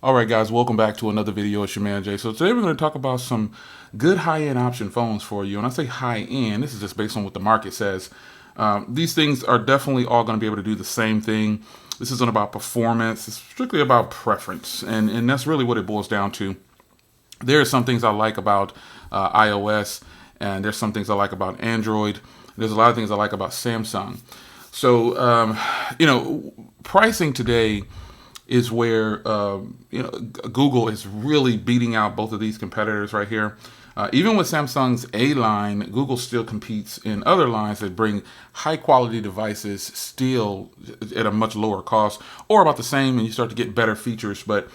All right, guys, welcome back to another video. It's your man Jay. So today we're going to talk about some good high-end option phones for you. And I say high-end, this is just based on what the market says. These things are definitely all going to be able to do the same thing. This isn't about performance. It's strictly about preference. And that's really what it boils down to. There are some things I like about iOS, and there's some things I like about Android. There's a lot of things I like about Samsung. So, pricing today is where Google is really beating out both of these competitors right here. Even with Samsung's A line, Google still competes in other lines that bring high quality devices still at a much lower cost or about the same, and you start to get better features. But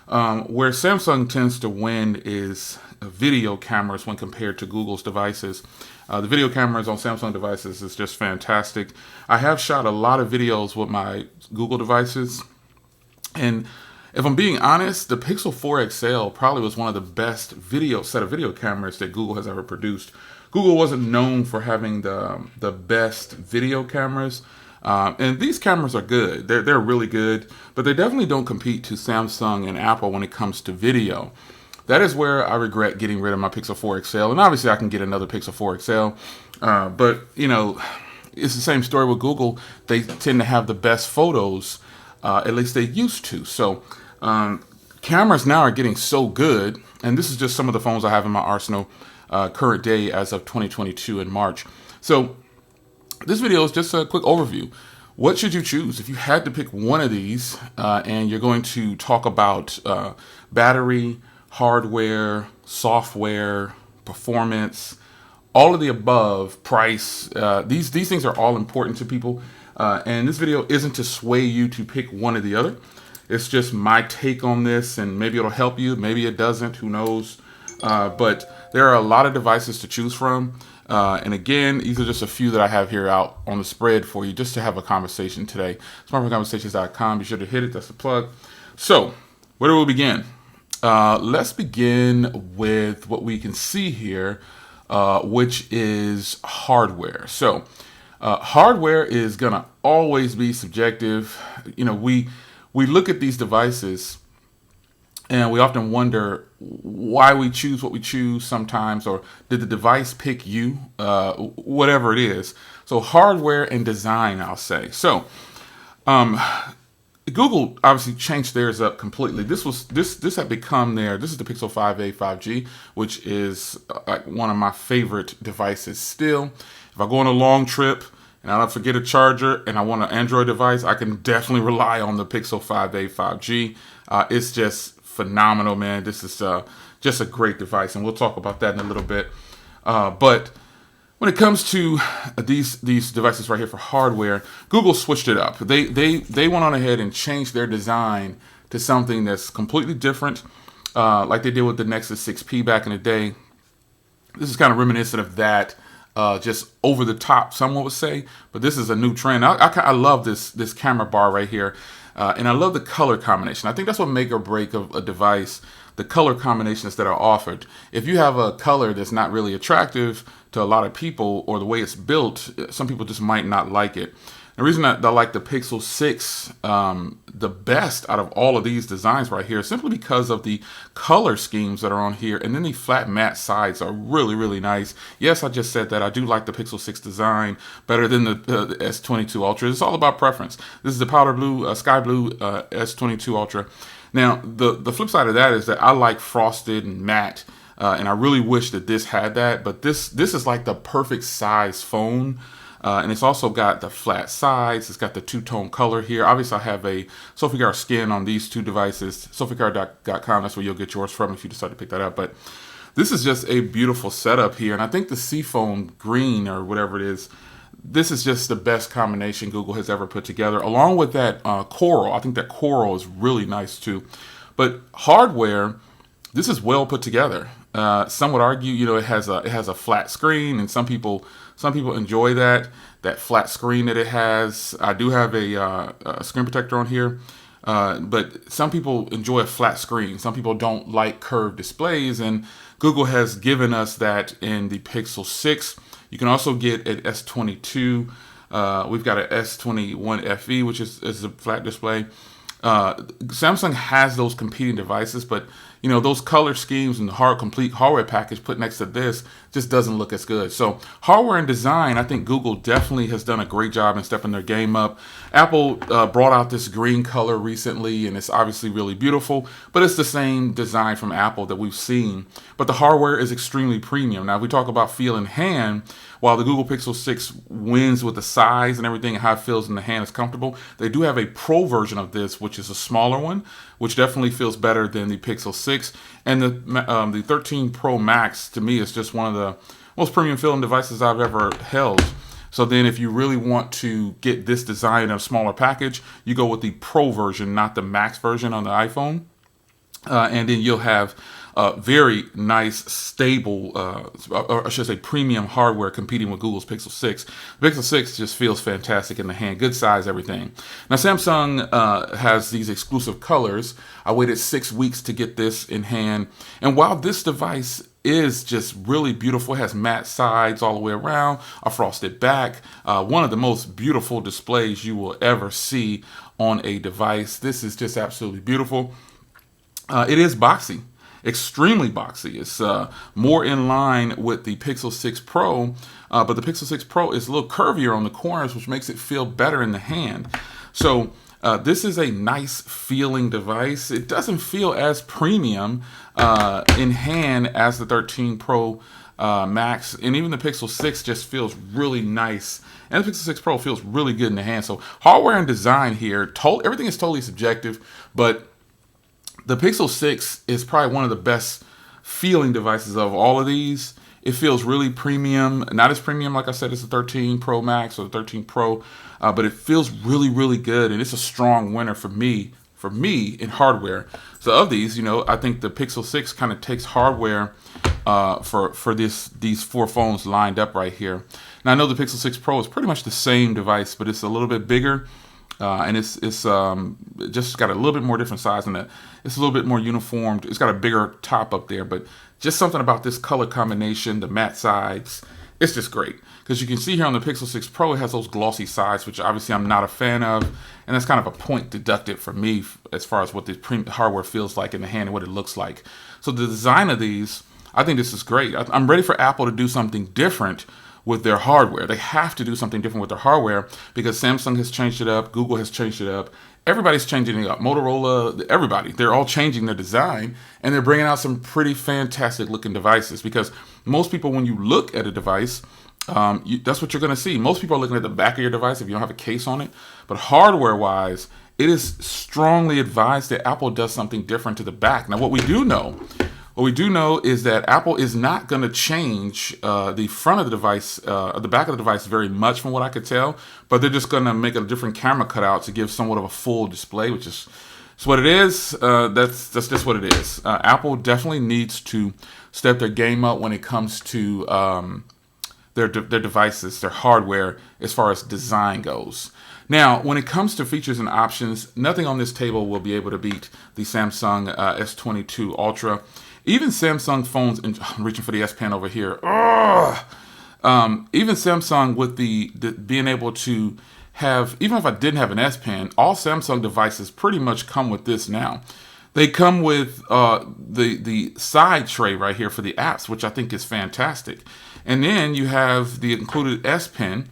where Samsung tends to win is video cameras when compared to Google's devices. The video cameras on Samsung devices is just fantastic. I have shot a lot of videos with my Google devices. And if I'm being honest, the Pixel 4 XL probably was one of the best set of video cameras that Google has ever produced. Google wasn't known for having the best video cameras, and these cameras are good. They're really good, but they definitely don't compete to Samsung and Apple when it comes to video. That is where I regret getting rid of my Pixel 4 XL, and obviously I can get another Pixel 4 XL, but it's the same story with Google. They tend to have the best photos. At least they used to. So cameras now are getting so good, and this is just some of the phones I have in my arsenal current day as of 2022 in March. So this video is just a quick overview. What should you choose? If you had to pick one of these, and you're going to talk about battery, hardware, software, performance, all of the above, price, these things are all important to people. And this video isn't to sway you to pick one or the other. It's just my take on this, and maybe it'll help you. Maybe it doesn't. Who knows? But there are a lot of devices to choose from. And again, these are just a few that I have here out on the spread for you just to have a conversation today. smartphoneconversations.com. Be sure to hit it. That's the plug. So where do we begin? Let's begin with what we can see here, which is hardware. So hardware is going to always be subjective. We look at these devices and we often wonder why we choose what we choose sometimes, or did the device pick you, whatever it is. So hardware and design, I'll say. So Google obviously changed theirs up completely. This had become this is the Pixel 5a 5G, which is like one of my favorite devices still. If I go on a long trip and I don't forget a charger and I want an Android device, I can definitely rely on the Pixel 5a 5G. It's just phenomenal, man. This is just a great device, and we'll talk about that in a little bit. But when it comes to these devices right here for hardware, Google switched it up. They went on ahead and changed their design to something that's completely different, like they did with the Nexus 6P back in the day. This is kind of reminiscent of that, just over the top, someone would say. But this is a new trend. I love this camera bar right here, and I love the color combination. I think that's what make or break of a device. The color combinations that are offered. If you have a color that's not really attractive to a lot of people, or the way it's built, some people just might not like it. The reason that I like the Pixel 6 the best out of all of these designs right here is simply because of the color schemes that are on here, and then the flat matte sides are really, really nice. Yes, I just said that I do like the Pixel 6 design better than the S22 Ultra. It's all about preference. This is the powder blue, sky blue S22 Ultra. Now, the flip side of that is that I like frosted and matte, and I really wish that this had that, but this is like the perfect size phone, and it's also got the flat sides. It's got the two-tone color here. Obviously, I have a SophieGuard skin on these two devices, SophieGuard.com. That's where you'll get yours from if you decide to pick that up, but this is just a beautiful setup here, and I think the seafoam green, or whatever it is, this is just the best combination Google has ever put together, along with that coral. I think that coral is really nice too. But hardware, this is well put together. Some would argue, it has a flat screen, and some people enjoy that flat screen that it has. I do have a screen protector on here, but some people enjoy a flat screen. Some people don't like curved displays, and Google has given us that in the Pixel 6. You can also get an S22. We've got an S21 FE, which is a flat display. Samsung has those competing devices, but those color schemes and the complete hardware package put next to this just doesn't look as good. So hardware and design, I think Google definitely has done a great job in stepping their game up. Apple brought out this green color recently, and it's obviously really beautiful, but it's the same design from Apple that we've seen. But the hardware is extremely premium. Now, if we talk about feel in hand, while the Google Pixel 6 wins with the size and everything and how it feels in the hand is comfortable, they do have a Pro version of this, which is a smaller one, which definitely feels better than the Pixel 6. And the 13 Pro Max, to me, is just one of the most premium feeling devices I've ever held. So then if you really want to get this design in a smaller package, you go with the Pro version, not the Max version on the iPhone. And then you'll have very nice, stable, or I should say premium hardware competing with Google's Pixel 6. The Pixel 6 just feels fantastic in the hand. Good size, everything. Now, Samsung has these exclusive colors. I waited 6 weeks to get this in hand. And while this device is just really beautiful, it has matte sides all the way around, a frosted back, one of the most beautiful displays you will ever see on a device. This is just absolutely beautiful. It is boxy. Extremely boxy. It's more in line with the Pixel 6 Pro, but the Pixel 6 Pro is a little curvier on the corners, which makes it feel better in the hand. So this is a nice feeling device. It doesn't feel as premium in hand as the 13 Pro Max, and even the Pixel 6 just feels really nice. And the Pixel 6 Pro feels really good in the hand. So hardware and design here, everything is totally subjective, but the Pixel 6 is probably one of the best feeling devices of all of these. It feels really premium, not as premium, like I said, as the 13 Pro Max or the 13 Pro, but it feels really, really good, and it's a strong winner for me in hardware. So of these, I think the Pixel 6 kind of takes hardware for these four phones lined up right here. Now, I know the Pixel 6 Pro is pretty much the same device, but it's a little bit bigger. And it's just got a little bit more different size in it. It's a little bit more uniformed. It's got a bigger top up there, but just something about this color combination, the matte sides, it's just great. Because you can see here on the Pixel 6 Pro, it has those glossy sides, which obviously I'm not a fan of. And that's kind of a point deducted for me as far as what the hardware feels like in the hand and what it looks like. So the design of these, I think this is great. I'm ready for Apple to do something different with their hardware. They have to do something different with their hardware because Samsung has changed it up, Google has changed it up, everybody's changing it up, Motorola, everybody, they're all changing their design, and they're bringing out some pretty fantastic looking devices because most people, when you look at a device, that's what you're going to see. Most people are looking at the back of your device if you don't have a case on it, but hardware wise, it is strongly advised that Apple does something different to the back. Now, what we do know is that Apple is not going to change the front of the device, the back of the device very much from what I could tell, but they're just going to make a different camera cutout to give somewhat of a full display, which is what it is. That's just what it is. Apple definitely needs to step their game up when it comes to their devices, their hardware, as far as design goes. Now, when it comes to features and options, nothing on this table will be able to beat the Samsung S22 Ultra. Even Samsung phones, and I'm reaching for the S Pen over here. Even Samsung with the being able to have, even if I didn't have an S Pen, all Samsung devices pretty much come with this now. They come with the side tray right here for the apps, which I think is fantastic. And then you have the included S Pen,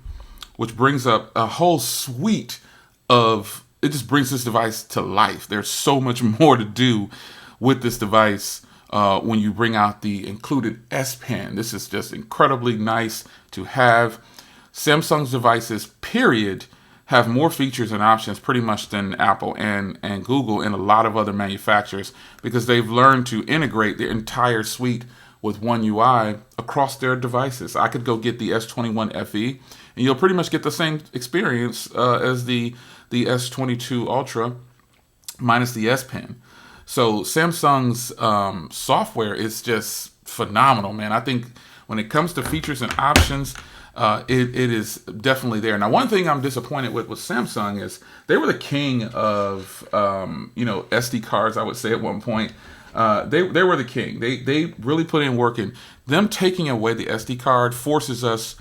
which brings up a whole suite of, it just brings this device to life. There's so much more to do with this device when you bring out the included S Pen. This is just incredibly nice to have. Samsung's devices, period, have more features and options pretty much than Apple and Google and a lot of other manufacturers because they've learned to integrate their entire suite with one UI across their devices. I could go get the S21 FE and you'll pretty much get the same experience as the S22 Ultra minus the S Pen. So Samsung's software is just phenomenal, man. I think when it comes to features and options, it is definitely there. Now, one thing I'm disappointed with Samsung is they were the king of SD cards. I would say at one point, they were the king. They really put in work, and them taking away the SD card forces us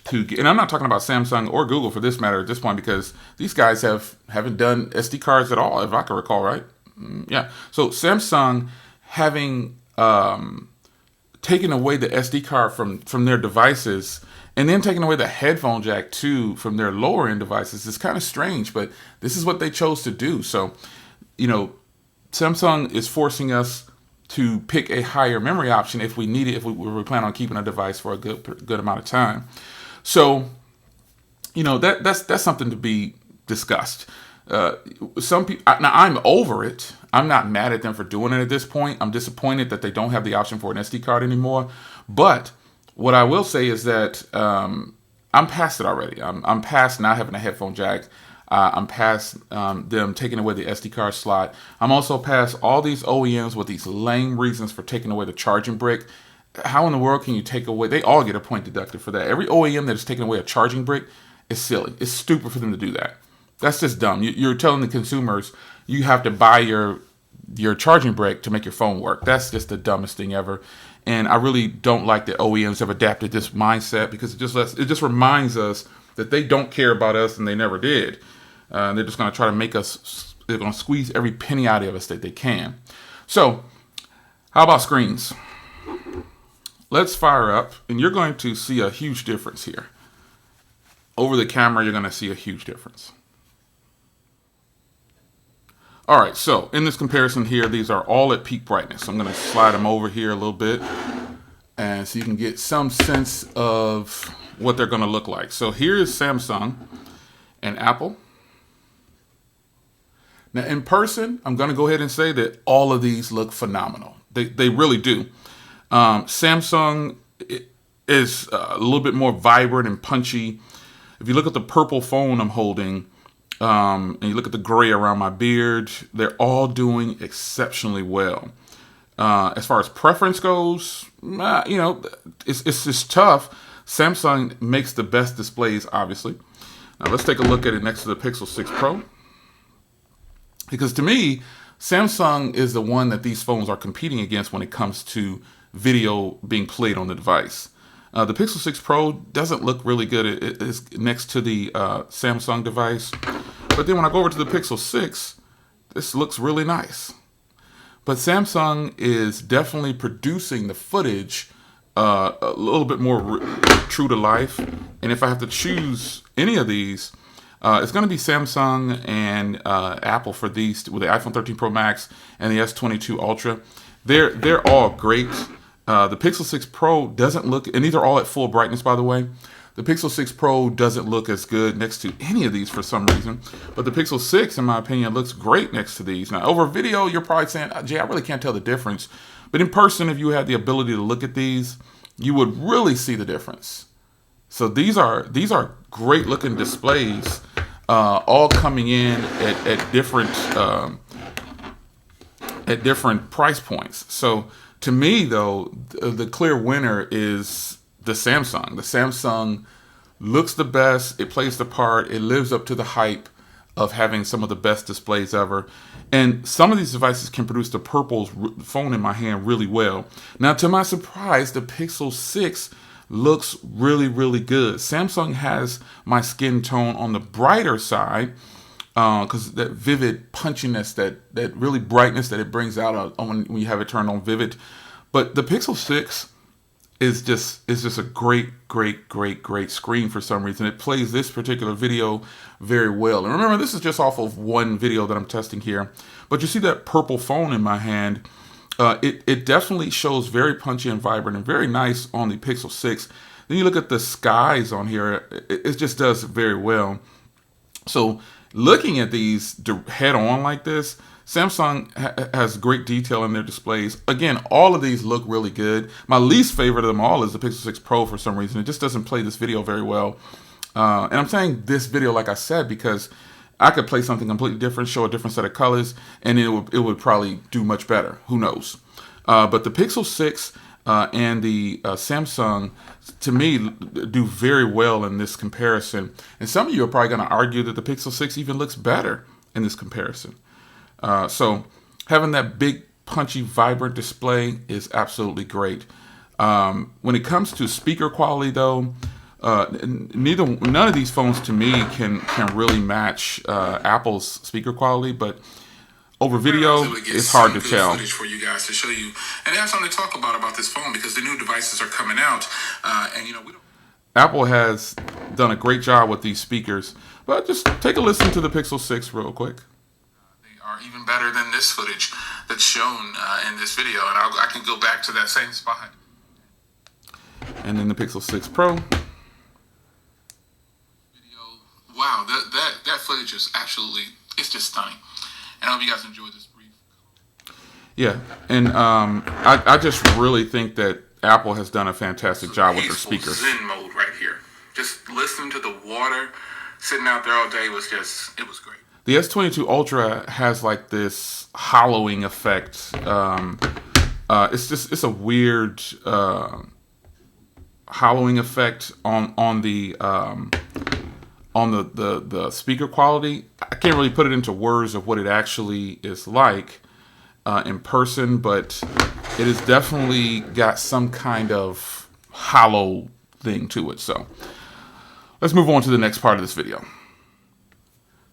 to get, and I'm not talking about Samsung or Google for this matter at this point, because these guys haven't done SD cards at all, if I can recall, right? Yeah. So Samsung having taken away the SD card from their devices, and then taking away the headphone jack too from their lower end devices is kind of strange, but this is what they chose to do. So, Samsung is forcing us to pick a higher memory option if we need it, if we plan on keeping a device for a good amount of time. So, that's something to be discussed. Some people, now I'm over it. I'm not mad at them for doing it at this point. I'm disappointed that they don't have the option for an SD card anymore. But what I will say is that I'm past it already. I'm past not having a headphone jack. I'm past them taking away the SD card slot. I'm also past all these OEMs with these lame reasons for taking away the charging brick. How in the world can you take away? They all get a point deducted for that. Every OEM that is taking away a charging brick is silly. It's stupid for them to do that. That's just dumb. You're telling the consumers you have to buy your charging brick to make your phone work. That's just the dumbest thing ever. And I really don't like that OEMs have adapted this mindset, because it just reminds us that they don't care about us, and they never did. They're just going to try to make us. They're going to squeeze every penny out of us that they can. So, how about screens? Let's fire up, and you're going to see a huge difference here. Over the camera, you're going to see a huge difference. All right, so in this comparison here, these are all at peak brightness. So I'm going to slide them over here a little bit, and so you can get some sense of what they're going to look like. So here is Samsung and Apple. Now, in person, I'm going to go ahead and say that all of these look phenomenal. They really do. Samsung is a little bit more vibrant and punchy. If you look at the purple phone I'm holding, and you look at the gray around my beard, they're all doing exceptionally well. As far as preference goes, it's just tough. Samsung makes the best displays, obviously. Now let's take a look at it next to the Pixel 6 Pro. Because to me, Samsung is the one that these phones are competing against when it comes to video being played on the device. The Pixel 6 Pro doesn't look really good. It is next to the Samsung device. But then when I go over to the Pixel 6, this looks really nice. But Samsung is definitely producing the footage a little bit more true to life. And if I have to choose any of these, it's going to be Samsung and Apple for these, with the iPhone 13 Pro Max and the S22 Ultra. They're all great. The Pixel 6 Pro doesn't look, and these are all at full brightness, by the way. The Pixel 6 Pro doesn't look as good next to any of these for some reason. But the Pixel 6, in my opinion, looks great next to these. Now, over video, you're probably saying, Jay, I really can't tell the difference. But in person, if you had the ability to look at these, you would really see the difference. So these are great looking displays, all coming in at different price points. So to me, though, the clear winner is the Samsung. The Samsung looks the best. It plays the part. It lives up to the hype of having some of the best displays ever. And some of these devices can produce the purple phone in my hand really well. Now, to my surprise, the Pixel 6 looks really, really good. Samsung has my skin tone on the brighter side, because that vivid punchiness, that really brightness that it brings out when you have it turned on vivid. But the Pixel 6 is just a great screen for some reason. It plays this particular video very well. And remember, this is just off of one video that I'm testing here. But you see that purple phone in my hand. It definitely shows very punchy and vibrant and very nice on the Pixel 6. Then you look at the skies on here. It just does very well. So looking at these head on like this, Samsung has great detail in their displays. Again, all of these look really good. My least favorite of them all is the Pixel 6 Pro for some reason. It just doesn't play this video very well. And I'm saying this video, like I said, because I could play something completely different, show a different set of colors, and it would probably do much better. Who knows? But the Pixel 6 and the Samsung, to me, do very well in this comparison. And some of you are probably going to argue that the Pixel 6 even looks better in this comparison. So having that big, punchy, vibrant display is absolutely great. When it comes to speaker quality, though, None of these phones to me can really match Apple's speaker quality, but over video, it's hard to tell. Footage for you guys to show you, and that's something to talk about this phone because the new devices are coming out, and Apple has done a great job with these speakers. But just take a listen to the Pixel 6 real quick. They are even better than this footage that's shown in this video, and I can go back to that same spot. And then the Pixel 6 Pro. Wow, that footage is it's just stunning. And I hope you guys enjoyed this brief. Yeah, and I just really think that Apple has done a fantastic job with their speakers. Zen mode right here. Just listening to the water, sitting out there all day it was great. The S22 Ultra has like this hollowing effect. It's a weird hollowing effect on the speaker quality. I can't really put it into words of what it actually is like in person, but it has definitely got some kind of hollow thing to it. So let's move on to the next part of this video.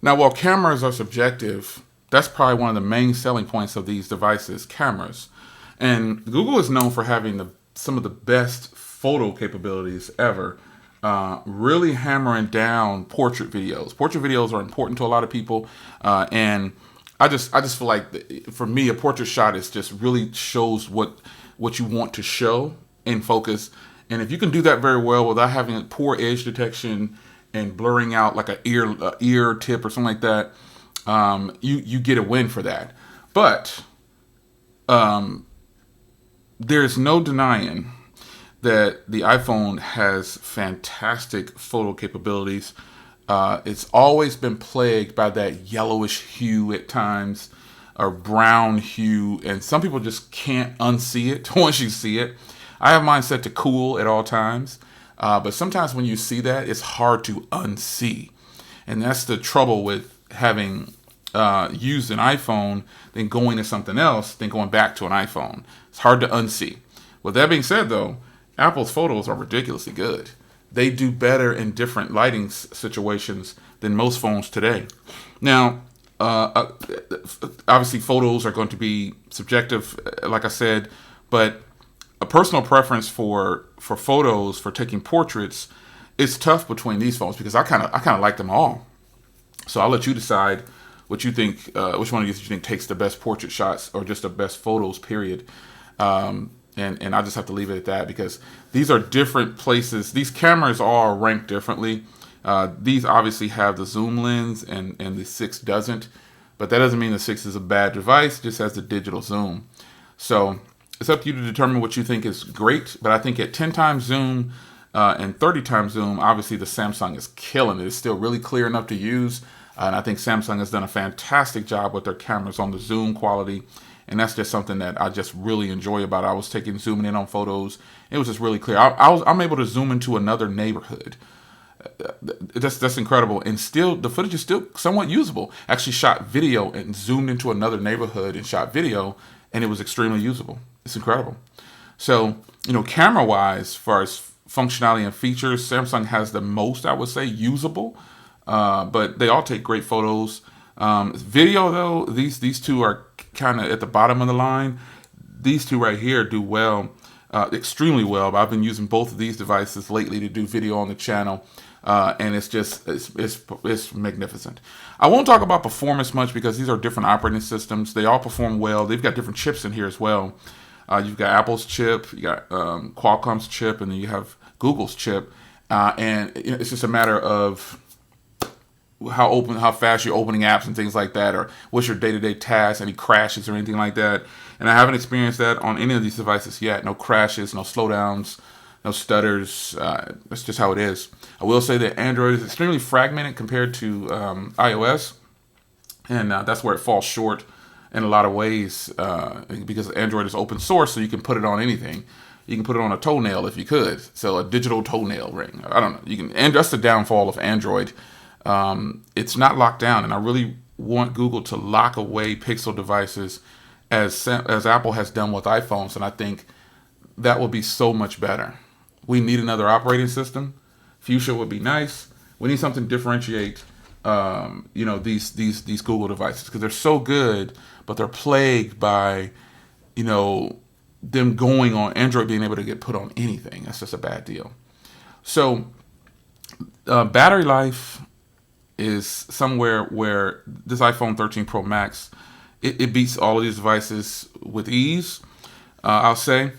Now, while cameras are subjective, that's probably one of the main selling points of these devices, cameras. And Google is known for having some of the best photo capabilities ever. Really hammering down portrait videos. Portrait videos are important to a lot of people, and I just feel like for me, a portrait shot is just really shows what you want to show in focus. And if you can do that very well without having poor edge detection and blurring out like an ear tip or something like that, you get a win for that. But there's no denying that the iPhone has fantastic photo capabilities. It's always been plagued by that yellowish hue at times, or brown hue, and some people just can't unsee it once you see it. I have mine set to cool at all times, but sometimes when you see that, it's hard to unsee. And that's the trouble with having used an iPhone, then going to something else, then going back to an iPhone. It's hard to unsee. With that being said, though, Apple's photos are ridiculously good. They do better in different lighting situations than most phones today. Now, obviously photos are going to be subjective, like I said, but a personal preference for photos, for taking portraits, is tough between these phones because I kind of like them all. So I'll let you decide what you think, which one of these you think takes the best portrait shots or just the best photos, period. And I just have to leave it at that because these are different places. These cameras are ranked differently. These obviously have the zoom lens and the 6 doesn't. But that doesn't mean the 6 is a bad device. It just has the digital zoom. So it's up to you to determine what you think is great. But I think at 10 times zoom and 30 times zoom, obviously the Samsung is killing it. It's still really clear enough to use. And I think Samsung has done a fantastic job with their cameras on the zoom quality. And that's just something that I just really enjoy about it. I was zooming in on photos. It was just really clear. I'm able to zoom into another neighborhood. That's incredible. And still, the footage is still somewhat usable. Actually shot video and zoomed into another neighborhood and shot video, and it was extremely usable. It's incredible. So, camera-wise, as far as functionality and features, Samsung has the most, I would say, usable. But they all take great photos. Video, though, these two are kind of at the bottom of the line. These two right here do well, extremely well. But I've been using both of these devices lately to do video on the channel, and it's magnificent. I won't talk about performance much because these are different operating systems. They all perform well. They've got different chips in here as well. You've got Apple's chip, you got Qualcomm's chip, and then you have Google's chip, and it's just a matter of how fast you're opening apps and things like that, or what's your day-to-day tasks, any crashes or anything like that. And I haven't experienced that on any of these devices yet. No crashes, no slowdowns, no stutters. That's just how it is. I will say that Android is extremely fragmented compared to iOS, and that's where it falls short in a lot of ways because Android is open source, so you can put it on anything. You can put it on a toenail if you could. So a digital toenail ring. I don't know. And that's the downfall of Android. It's not locked down, and I really want Google to lock away Pixel devices as Apple has done with iPhones, and I think that will be so much better. We need another operating system Fuchsia would be nice. We need something to differentiate, these Google devices, because they're so good, but they're plagued by, them going on Android being able to get put on anything. That's just a bad deal. So battery life is somewhere where this iPhone 13 Pro Max, it beats all of these devices with ease. I'll say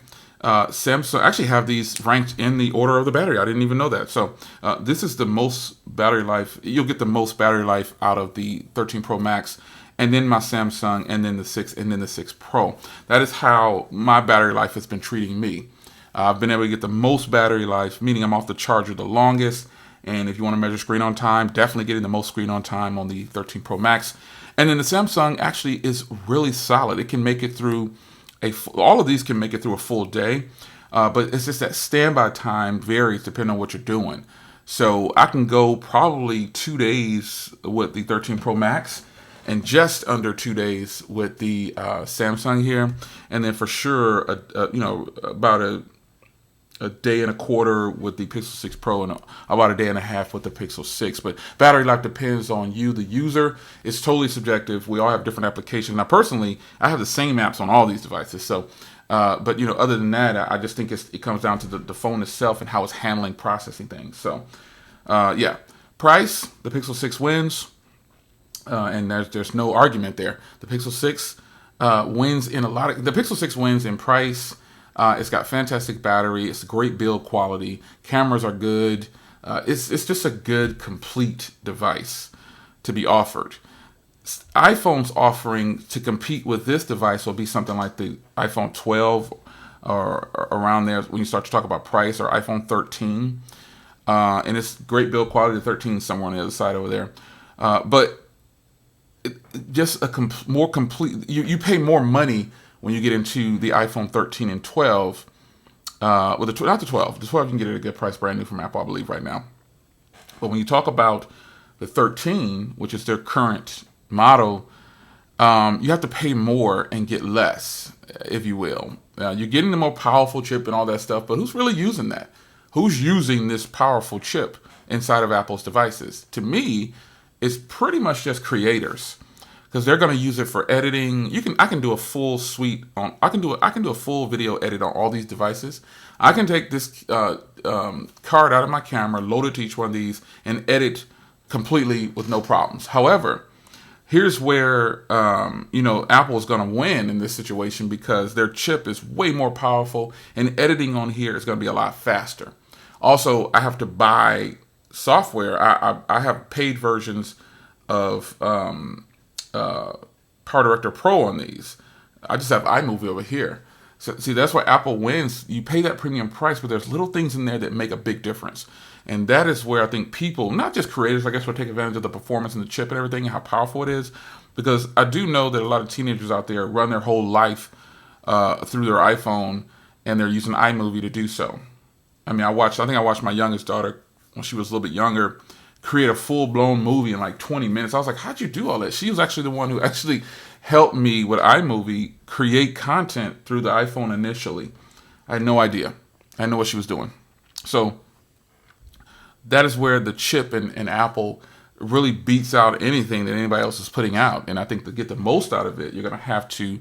Samsung actually have these ranked in the order of the battery. I didn't even know that. So this is the most battery life. You'll get the most battery life out of the 13 Pro Max, and then my Samsung, and then the 6, and then the 6 Pro. That is how my battery life has been treating me. I've been able to get the most battery life, meaning I'm off the charger the longest. And if you want to measure screen on time, definitely getting the most screen on time on the 13 Pro Max. And then the Samsung actually is really solid. It can make it through all of these can make it through a full day, but it's just that standby time varies depending on what you're doing. So I can go probably 2 days with the 13 Pro Max, and just under 2 days with the Samsung here, and then for sure, about a day and a quarter with the Pixel 6 Pro, and about a day and a half with the Pixel 6. But battery life depends on you, the user. It's totally subjective. We all have different applications. Now, personally, I have the same apps on all these devices. So, but other than that, I just think it comes down to the phone itself and how it's handling processing things. So, yeah, price, the Pixel 6 wins, and there's no argument there. The Pixel 6 wins in the Pixel 6 wins in price. It's got fantastic battery. It's great build quality. Cameras are good. It's just a good, complete device to be offered. iPhone's offering to compete with this device will be something like the iPhone 12 or around there when you start to talk about price, or iPhone 13. And it's great build quality. The 13 is somewhere on the other side over there. But just more complete. You pay more money when you get into the iPhone 13 and 12, not the 12. The 12 you can get at a good price, brand new from Apple, I believe, right now. But when you talk about the 13, which is their current model, you have to pay more and get less, if you will. You're getting the more powerful chip and all that stuff, but who's really using that? Who's using this powerful chip inside of Apple's devices? To me, it's pretty much just creators, because they're going to use it for editing. I can do a full suite on. I can do a full video edit on all these devices. I can take this card out of my camera, load it to each one of these, and edit completely with no problems. However, here's where Apple is going to win in this situation, because their chip is way more powerful, and editing on here is going to be a lot faster. Also, I have to buy software. I have paid versions of PowerDirector Pro on these. I just have iMovie over here. So see, that's why Apple wins. You pay that premium price, but there's little things in there that make a big difference. And that is where I think people, not just creators, I guess, will take advantage of the performance and the chip and everything and how powerful it is. Because I do know that a lot of teenagers out there run their whole life through their iPhone, and they're using iMovie to do so. I think I watched my youngest daughter, when she was a little bit younger, create a full-blown movie in like 20 minutes. I was like, how'd you do all that? She was actually the one who actually helped me with iMovie create content through the iPhone initially. I had no idea. I didn't know what she was doing. So that is where the chip in Apple really beats out anything that anybody else is putting out. And I think to get the most out of it, you're going to have to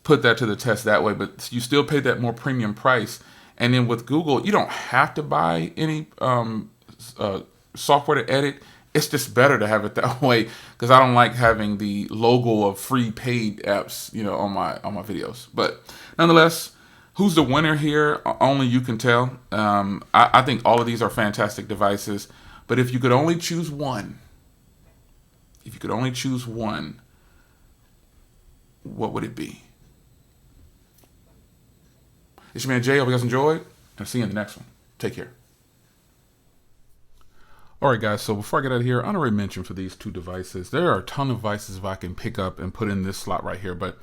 put that to the test that way. But you still pay that more premium price. And then with Google, you don't have to buy any software to edit. It's just better to have it that way, because I don't like having the logo of free paid apps, on my videos. But nonetheless, who's the winner here? Only you can tell. I think all of these are fantastic devices, but if you could only choose one, what would it be? It's your man Jay. Hope you guys enjoyed, and I'll see you in the next one. Take care. Alright guys, so before I get out of here, I already mentioned for these two devices, there are a ton of devices if I can pick up and put in this slot right here, but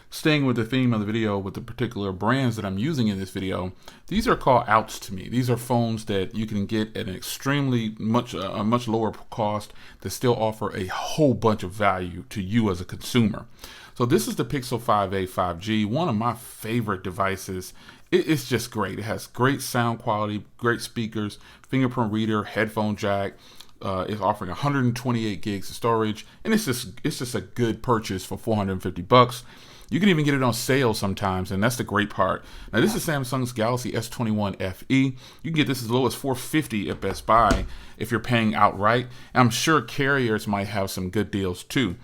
staying with the theme of the video with the particular brands that I'm using in this video, these are called outs to me. These are phones that you can get at an extremely much lower cost that still offer a whole bunch of value to you as a consumer. So this is the Pixel 5a 5G, one of my favorite devices. It's just great. It has great sound quality, great speakers, fingerprint reader, headphone jack. It's offering 128 gigs of storage, and it's just a good purchase for $450. You can even get it on sale sometimes, and that's the great part. Now, this is Samsung's Galaxy S21 FE. You can get this as low as $450 at Best Buy if you're paying outright. And I'm sure carriers might have some good deals too.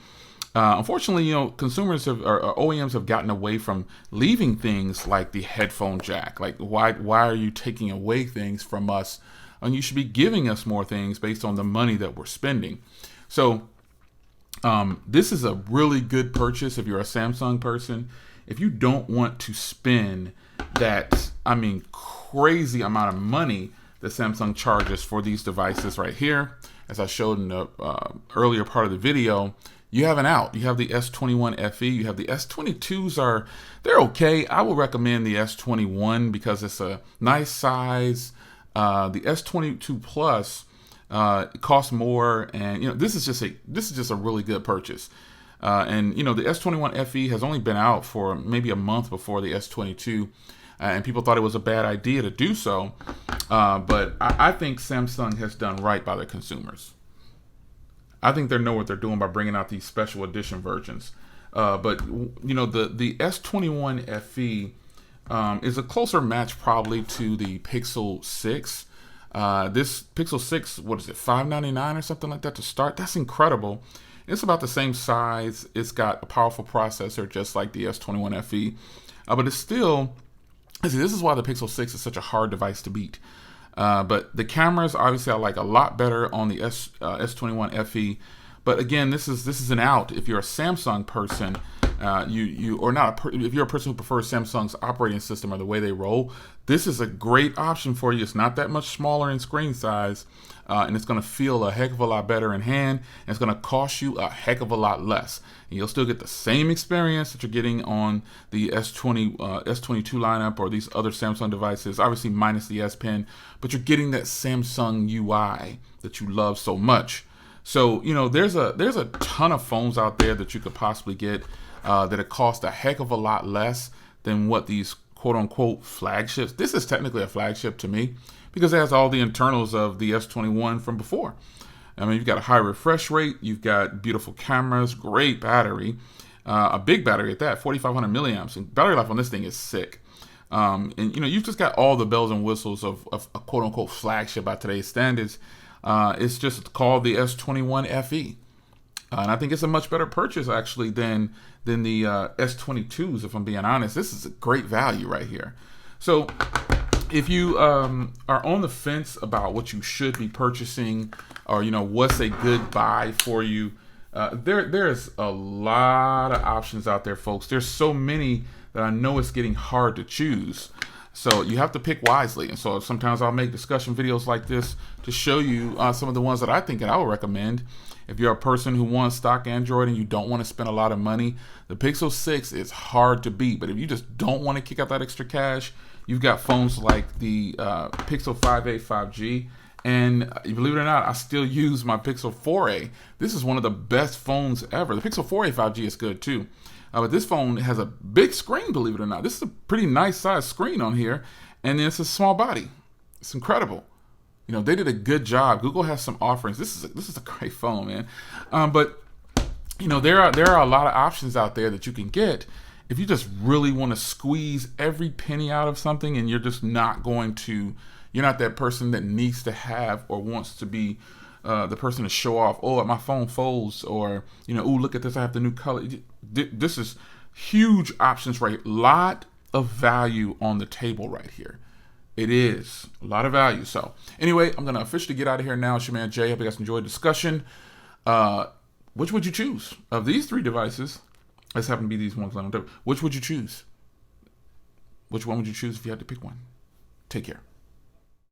Unfortunately, consumers or OEMs have gotten away from leaving things like the headphone jack. Like, why are you taking away things from us? And you should be giving us more things based on the money that we're spending. So this is a really good purchase if you're a Samsung person. If you don't want to spend that, crazy amount of money that Samsung charges for these devices right here, as I showed in the earlier part of the video, you have an out. You have the S21 FE. You have the S22s. They're okay. I would recommend the S21 because it's a nice size. The S22 Plus it costs more, and this is just a really good purchase. And the S21 FE has only been out for maybe a month before the S22, and people thought it was a bad idea to do so. But I think Samsung has done right by their consumers. I think they know what they're doing by bringing out these special edition versions. But the S21 FE is a closer match probably to the Pixel 6. This Pixel 6, what is it, $599 or something like that to start? That's incredible. It's about the same size. It's got a powerful processor just like the S21 FE. But it's still, this is why the Pixel 6 is such a hard device to beat. But the cameras, obviously, I like a lot better on the S21 FE. But again, this is an out if you're a Samsung person. If you're a person who prefers Samsung's operating system or the way they roll, this is a great option for you. It's not that much smaller in screen size, and it's going to feel a heck of a lot better in hand, and it's going to cost you a heck of a lot less. And you'll still get the same experience that you're getting on the S22 lineup or these other Samsung devices, obviously minus the S Pen, but you're getting that Samsung UI that you love so much. So there's a ton of phones out there that you could possibly get that it costs a heck of a lot less than what these quote-unquote flagships. This is technically a flagship to me because it has all the internals of the S21 from before. You've got a high refresh rate, you've got beautiful cameras, great battery, a big battery at that, 4,500 milliamps, and battery life on this thing is sick. And you've just got all the bells and whistles of a quote-unquote flagship by today's standards. It's just called the S21 FE. And I think it's a much better purchase, actually, than the S22s, if I'm being honest. This is a great value right here. So if you are on the fence about what you should be purchasing or, what's a good buy for you, there's a lot of options out there, folks. There's so many that I know it's getting hard to choose. So you have to pick wisely. And so sometimes I'll make discussion videos like this to show you some of the ones that I think that I would recommend. If you're a person who wants stock Android and you don't want to spend a lot of money, the Pixel 6 is hard to beat. But if you just don't want to kick out that extra cash, you've got phones like the Pixel 5a 5G. And believe it or not, I still use my Pixel 4a. This is one of the best phones ever. The Pixel 4a 5G is good too. But this phone has a big screen, believe it or not. This is a pretty nice size screen on here. And then it's a small body. It's incredible. They did a good job. Google has some offerings. This is a great phone, man. But there are a lot of options out there that you can get if you just really want to squeeze every penny out of something, and you're just not you're not that person that needs to have or wants to be the person to show off. Oh, my phone folds, or oh, look at this, I have the new color. This is huge options, right? Lot of value on the table right here. It is a lot of value. So anyway, I'm going to officially get out of here now. It's your man Jay. Hope you guys enjoyed the discussion. Which would you choose of these three devices? Let's happen to be these ones. Which would you choose? Which one would you choose if you had to pick one? Take care.